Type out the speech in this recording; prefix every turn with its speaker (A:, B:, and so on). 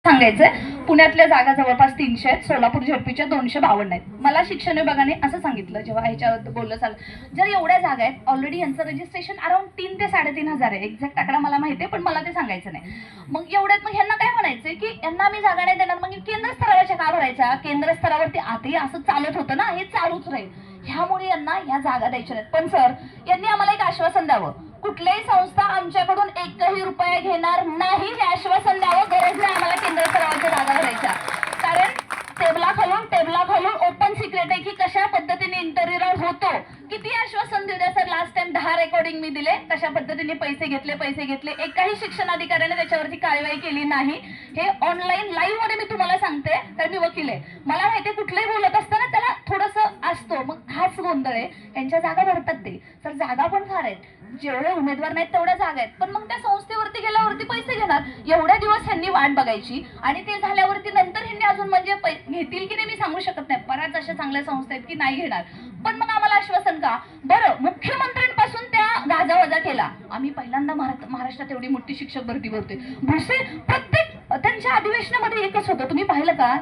A: सांगायचंय, पुण्यातल्या जागा जवळपास 300 आहेत, सोलापूर झेडपीच्या 252 आहेत. मला शिक्षण विभागाने असं सांगितलं जेव्हा ह्याच्यावर बोललं चाललं, जर एवढ्या जागा आहेत ऑलरेडी यांचं रजिस्ट्रेशन अराउंड 3 ते 3,500 आहे. एक्झॅक्ट आकडा मला माहिती आहे, पण मला ते सांगायचं नाही. मग एवढ्यात मग ह्यांना काय म्हणायचंय की यांना मी जागा नाही देणार, मग केंद्र स्तरावरच्या का भरायच्या? केंद्र स्तरावरती आताही असं चालत होतं ना, हे चालूच राहील. ह्यामुळे यांना या जागा द्यायच्या नाहीत. पण सर, यांनी आम्हाला एक आश्वासन द्यावं, कुठल्याही संस्था आमच्याकडून एकही रुपया घेणार नाही हे आश्वासन द्यावं. गरज नाही आम्हाला केंद्र स्तरावरच्या जागा भरायच्या, कारण टेबला खालून ओपन सिक्रेट आहे की कशा पद्धतीने इंटरव्ह्यू राऊंड होतो. किती आश्वासन देऊ द्या सर, लास्ट टाइम 10 रेकॉर्डिंग मी दिले, कशा पद्धतीने पैसे घेतले. एकाही शिक्षण अधिकाऱ्याने त्याच्यावरती कारवाई केली नाही. हे ऑनलाईन लाईव्ह मध्ये मी तुम्हाला सांगते, तर मी वकील आहे, मला माहितीये कुठलंही बोलत असताना त्याला थोडंसं असतो, मग हाच गोंधळ आहे. यांच्या जागा भरतात ते सर, जागा पण फार आहेत, जेवढे उमेदवार नाहीत तेवढ्या जागा आहेत, पण मग त्या संस्थेवरती गेल्यावरती पैसे घेणार. एवढ्या दिवस ह्यांनी वाट बघायची आणि ते झाल्यावरती नंतर ह्यांनी अजून म्हणजे घेतील की नाही मी सांगू शकत नाही. बऱ्याच अशा चांगल्या संस्था आहेत की नाही घेणार, पण मग आम्हाला आश्वासन का? बरं, मुख्यमंत्र्यांपासून त्या गाजावाजा केला, आम्ही पहिल्यांदा महाराष्ट्रात एवढी मोठी शिक्षक भरती भरतोय. भुसे प्रत्येक त्यांच्या अधिवेशनामध्ये एकच होतं, तुम्ही पाहिलं का?